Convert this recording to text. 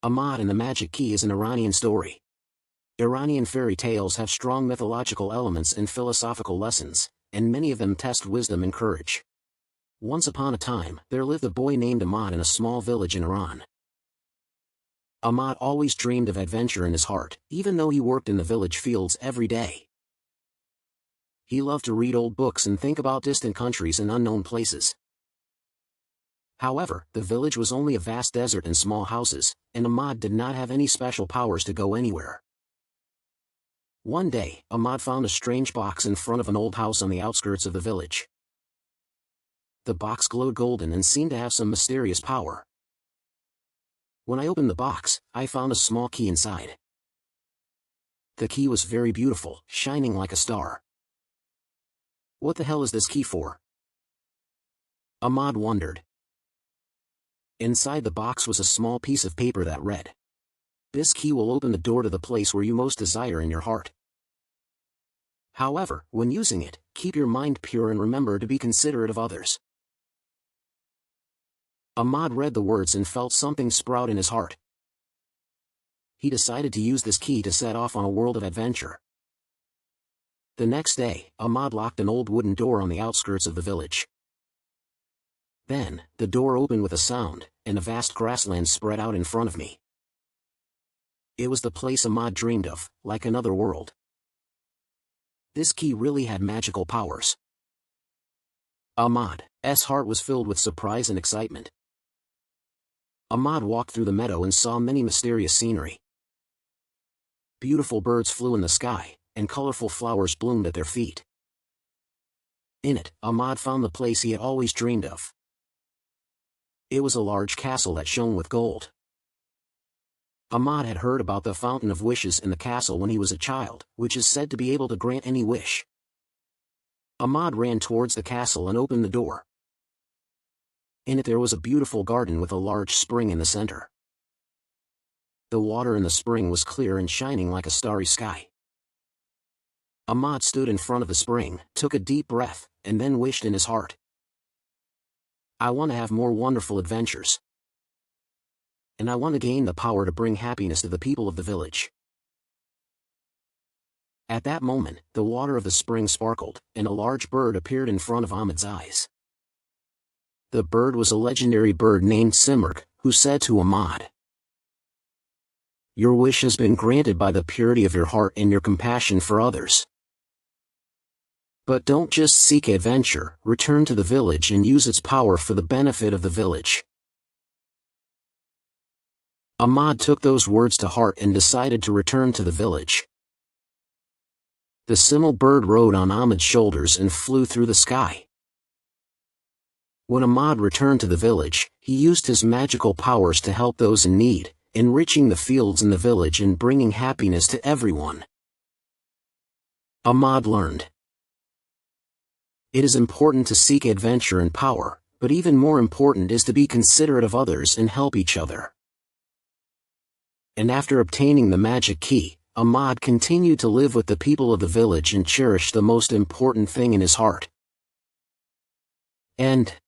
Ahmad and the Magic Key is an Iranian story. Iranian fairy tales have strong mythological elements and philosophical lessons, and many of them test wisdom and courage. Once upon a time, there lived a boy named Ahmad in a small village in Iran. Ahmad always dreamed of adventure in his heart, even though he worked in the village fields every day. He loved to read old books and think about distant countries and unknown places. However, the village was only a vast desert and small houses, and Ahmad did not have any special powers to go anywhere. One day, Ahmad found a strange box in front of an old house on the outskirts of the village. The box glowed golden and seemed to have some mysterious power. When I opened the box, I found a small key inside. The key was very beautiful, shining like a star. What the hell is this key for? Ahmad wondered. Inside the box was a small piece of paper that read, "This key will open the door to the place where you most desire in your heart. However, when using it, keep your mind pure and remember to be considerate of others." Ahmad read the words and felt something sprout in his heart. He decided to use this key to set off on a world of adventure. The next day, Ahmad locked an old wooden door on the outskirts of the village. Then, the door opened with a sound, and a vast grassland spread out in front of me. It was the place Ahmad dreamed of, like another world. This key really had magical powers. Ahmad's heart was filled with surprise and excitement. Ahmad walked through the meadow and saw many mysterious scenery. Beautiful birds flew in the sky, and colorful flowers bloomed at their feet. In it, Ahmad found the place he had always dreamed of. It was a large castle that shone with gold. Ahmad had heard about the Fountain of Wishes in the castle when he was a child, which is said to be able to grant any wish. Ahmad ran towards the castle and opened the door. In it there was a beautiful garden with a large spring in the center. The water in the spring was clear and shining like a starry sky. Ahmad stood in front of the spring, took a deep breath, and then wished in his heart, "I want to have more wonderful adventures. And I want to gain the power to bring happiness to the people of the village." At that moment, the water of the spring sparkled, and a large bird appeared in front of Ahmad's eyes. The bird was a legendary bird named Simurgh, who said to Ahmad, "Your wish has been granted by the purity of your heart and your compassion for others. But don't just seek adventure, return to the village and use its power for the benefit of the village." Ahmad took those words to heart and decided to return to the village. The Simurgh bird rode on Ahmad's shoulders and flew through the sky. When Ahmad returned to the village, he used his magical powers to help those in need, enriching the fields in the village and bringing happiness to everyone. Ahmad learned, it is important to seek adventure and power, but even more important is to be considerate of others and help each other. And after obtaining the magic key, Ahmad continued to live with the people of the village and cherish the most important thing in his heart. End.